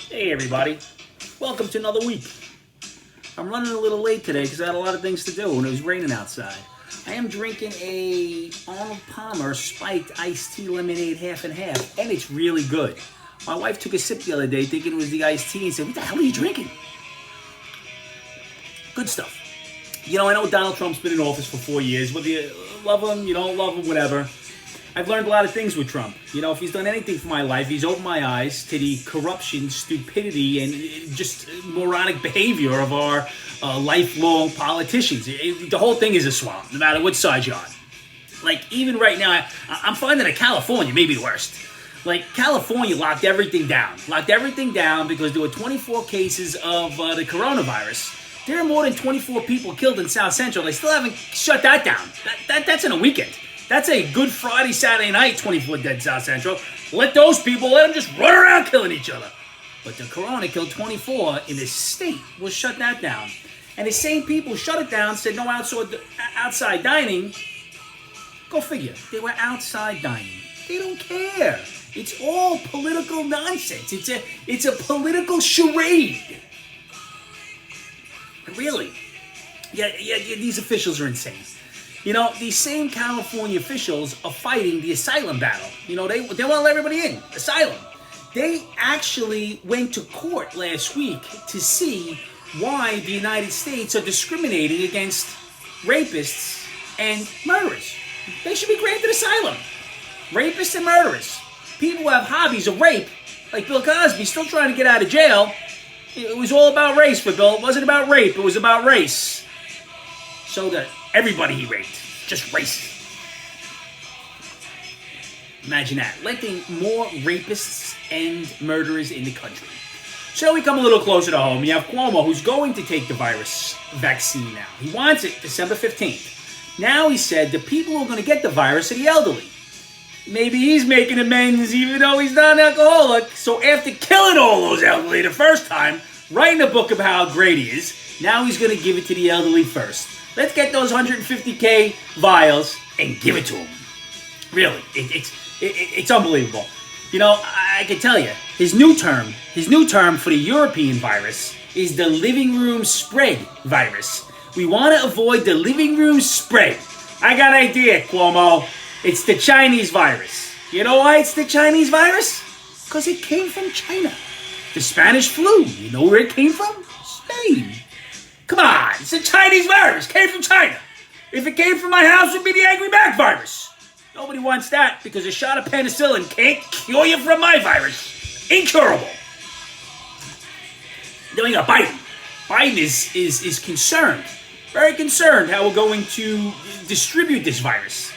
Hey everybody, welcome to another week. I'm running a little late today because I had a lot of things to do and it was raining outside. I am drinking a Arnold Palmer spiked iced tea lemonade half and half, and it's really good. My wife took a sip the other day thinking it was the iced tea and said, "What the hell are you drinking?" Good stuff. You know, I know Donald Trump's been in office for 4 years. Whether you love him, you don't love him, whatever. I've learned a lot of things with Trump. You know, if he's done anything for my life, he's opened my eyes to the corruption, stupidity, and just moronic behavior of our lifelong politicians. The whole thing is a swamp, no matter what side you're on. Like, even right now, I'm finding that California may be the worst. Like, California locked everything down. Locked everything down because there were 24 cases of the coronavirus. There are more than 24 people killed in South Central. They still haven't shut that down. That's in a weekend. That's a Good Friday, Saturday night, 24 dead in South Central. Let those people, let them just run around killing each other. But the corona killed 24 in the state. We'll shut that down. And the same people shut it down, said no outside dining. Go figure. They were outside dining. They don't care. It's all political nonsense. It's a political charade. Really. Yeah, these officials are insane. You know, these same California officials are fighting the asylum battle. You know, they want to let everybody in. Asylum. They actually went to court last week to see why the United States are discriminating against rapists and murderers. They should be granted asylum. Rapists and murderers. People who have hobbies of rape, like Bill Cosby, still trying to get out of jail. It was all about race for Bill. It wasn't about rape. It was about race. So that everybody he raped, just racist. Imagine that. Letting more rapists and murderers in the country. So we come a little closer to home. You have Cuomo, who's going to take the virus vaccine now. He wants it December 15th. Now he said the people who are going to get the virus are the elderly. Maybe he's making amends even though he's not an alcoholic. So after killing all those elderly the first time, writing a book about how great he is, now he's going to give it to the elderly first. Let's get those 150K vials and give it to him. Really, it's unbelievable. You know, I can tell you, his new term for the European virus is the living room spread virus. We want to avoid the living room spread. I got an idea, Cuomo. It's the Chinese virus. You know why it's the Chinese virus? Because it came from China. The Spanish flu, you know where it came from? Spain. Come on, it's a Chinese virus. Came from China. If it came from my house, it would be the Angry Mac virus. Nobody wants that because a shot of penicillin can't cure you from my virus. Incurable. Then we got Biden. Biden is concerned, very concerned how we're going to distribute this virus.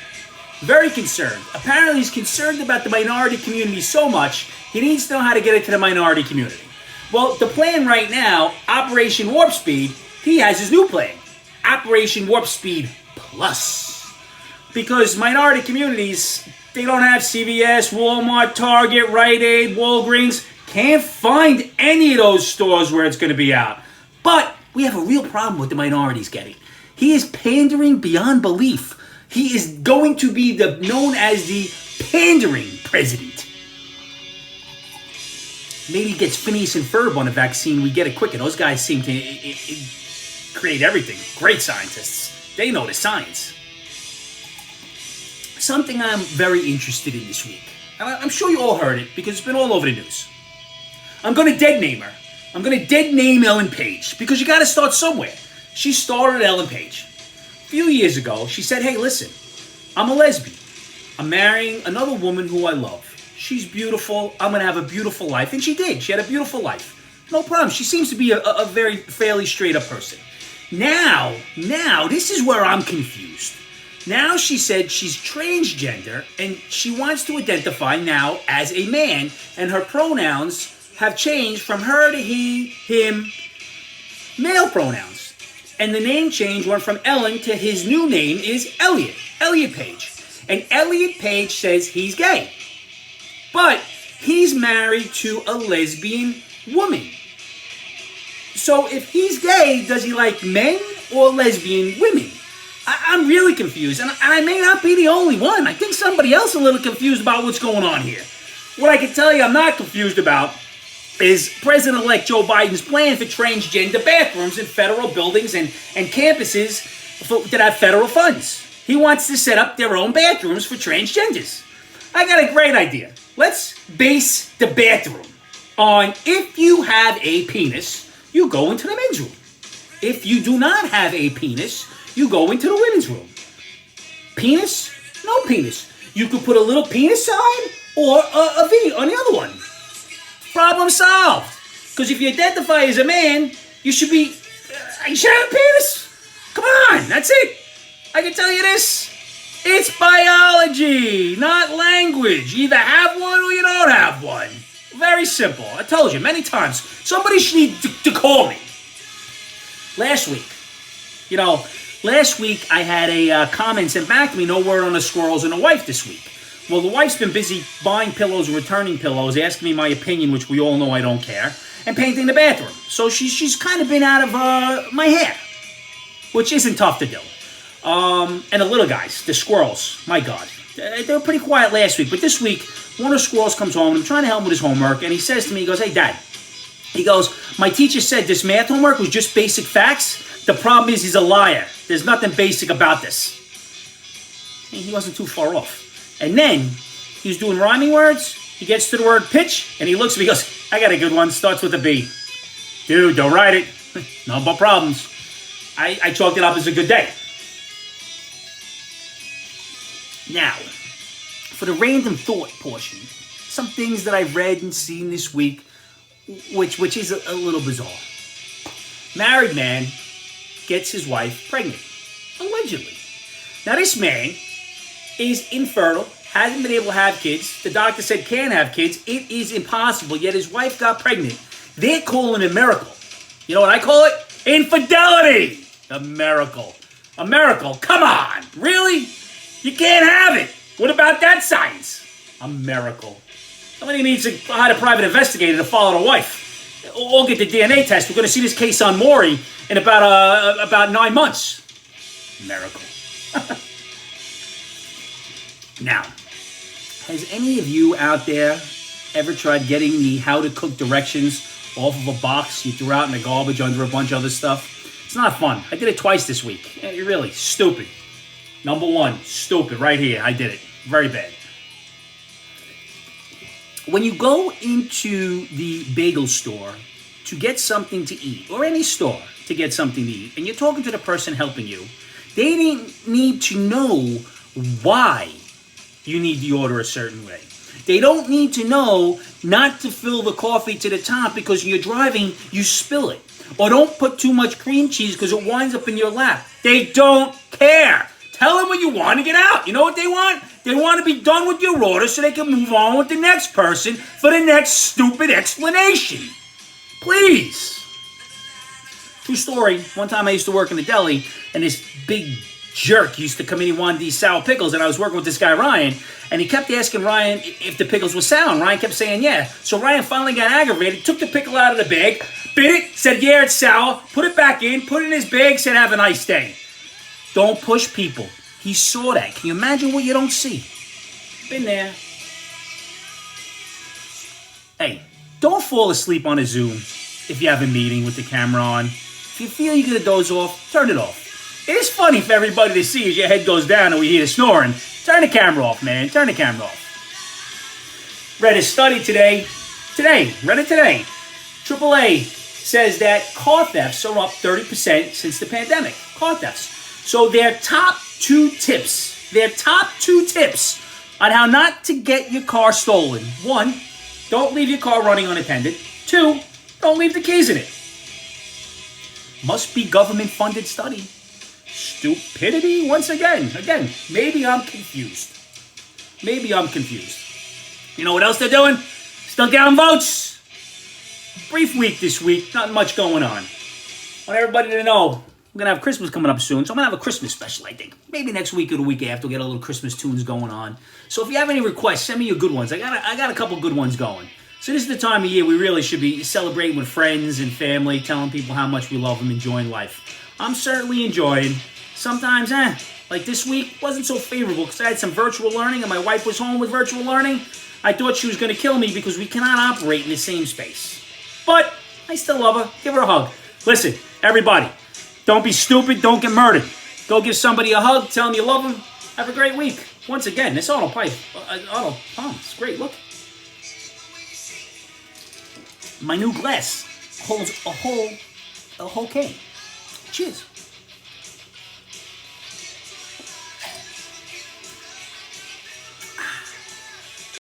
Very concerned. Apparently he's concerned about the minority community so much, he needs to know how to get it to the minority community. Well, the plan right now, Operation Warp Speed, he has his new plan, Operation Warp Speed Plus. Because minority communities, they don't have CVS, Walmart, Target, Rite Aid, Walgreens, can't find any of those stores where it's going to be out. But we have a real problem with the minorities getting. He is pandering beyond belief. He is going to be known as the pandering president. Maybe he gets Phineas and Ferb on a vaccine, we get it quicker. Those guys seem to create everything. Great scientists. They know the science. Something I'm very interested in this week. I'm sure you all heard it because it's been all over the news. I'm going to dead name her. I'm going to dead name Ellen Page because you got to start somewhere. She started Ellen Page. A few years ago, she said, "Hey, listen, I'm a lesbian. I'm marrying another woman who I love. She's beautiful. I'm going to have a beautiful life." And she did. She had a beautiful life. No problem. She seems to be a very fairly straight up person. Now, this is where I'm confused. Now she said she's transgender and she wants to identify now as a man, and her pronouns have changed from her to he, him, male pronouns. And the name change went from Ellen to his new name is Elliot Page. And Elliot Page says he's gay. But he's married to a lesbian woman. So if he's gay, does he like men or lesbian women? I'm really confused, and I may not be the only one. I think somebody else is a little confused about what's going on here. What I can tell you I'm not confused about is President-elect Joe Biden's plan for transgender bathrooms in federal buildings and campuses that have federal funds. He wants to set up their own bathrooms for transgenders. I got a great idea. Let's base the bathroom on if you have a penis, you go into the men's room. If you do not have a penis, you go into the women's room. Penis, no penis. You could put a little penis sign or a V on the other one. Problem solved. Because if you identify as a man, you should have a penis. Come on, that's it. I can tell you this. It's biology, not language. You either have one or you don't have one. Very simple. I told you many times. Somebody should need to call me. Last week I had a comment sent back to me, no word on the squirrels and the wife this week. Well, the wife's been busy buying pillows and returning pillows, asking me my opinion, which we all know I don't care, and painting the bathroom. So she's kind of been out of my hair, which isn't tough to do. And the little guys, the squirrels, my God. They were pretty quiet last week, but this week, one of the squirrels comes home, and I'm trying to help him with his homework, and he says to me, he goes, "Hey, Dad," he goes, "my teacher said this math homework was just basic facts. The problem is he's a liar. There's nothing basic about this." And he wasn't too far off. And then, he was doing rhyming words, he gets to the word pitch, and he looks at me, he goes, "I got a good one, starts with a B." Dude, don't write it. No but problems. I chalked it up as a good day. Now, for the random thought portion, some things that I've read and seen this week, which is a little bizarre. Married man gets his wife pregnant, allegedly. Now, this man is infertile, hasn't been able to have kids. The doctor said can't have kids. It is impossible, yet his wife got pregnant. They're calling it a miracle. You know what I call it? Infidelity! A miracle. A miracle? Come on! Really? You can't have it! What about that science? A miracle. Somebody needs to hire a private investigator to follow the wife. Or get the DNA test. We're going to see this case on Maury in about 9 months. Miracle. Now, has any of you out there ever tried getting the how to cook directions off of a box you threw out in the garbage under a bunch of other stuff? It's not fun. I did it twice this week. Yeah, you're really stupid. Number one, stupid. Right here, I did it. Very bad. When you go into the bagel store to get something to eat, or any store to get something to eat, and you're talking to the person helping you, they didn't need to know why you need the order a certain way. They don't need to know not to fill the coffee to the top because when you're driving, you spill it. Or don't put too much cream cheese because it winds up in your lap. They don't care. Tell them what you want to get out. You know what they want? They want to be done with your order so they can move on with the next person for the next stupid explanation. Please. True story. One time I used to work in the deli, and this big jerk used to come in. He wanted these sour pickles, and I was working with this guy, Ryan, and he kept asking Ryan if the pickles were sour. Ryan kept saying yeah. So Ryan finally got aggravated, took the pickle out of the bag, bit it, said yeah, it's sour, put it back in, put it in his bag, said have a nice day. Don't push people. He saw that. Can you imagine what you don't see? Been there. Hey, don't fall asleep on a Zoom if you have a meeting with the camera on. If you feel you're going to doze off, turn it off. It is funny for everybody to see as your head goes down and we hear the snoring. Turn the camera off, man. Turn the camera off. Read a study today. Read it today. AAA says that car thefts are up 30% since the pandemic. Car thefts. So their top two tips on how not to get your car stolen. 1, don't leave your car running unattended. 2, don't leave the keys in it. Must be government-funded study. Stupidity once again. Maybe I'm confused. You know what else they're doing? Still counting votes. Brief week this week. Not much going on. I want everybody to know we're going to have Christmas coming up soon, so I'm going to have a Christmas special, I think. Maybe next week or the week after, we'll get a little Christmas tunes going on. So if you have any requests, send me your good ones. I got a couple good ones going. So this is the time of year we really should be celebrating with friends and family, telling people how much we love them, enjoying life. I'm certainly enjoying. Sometimes, like this week, wasn't so favorable because I had some virtual learning and my wife was home with virtual learning. I thought she was going to kill me because we cannot operate in the same space. But I still love her. Give her a hug. Listen, everybody, don't be stupid. Don't get murdered. Go give somebody a hug. Tell them you love them. Have a great week. Once again, this auto palm, it's great. Look. My new glass holds a whole cane. Cheers.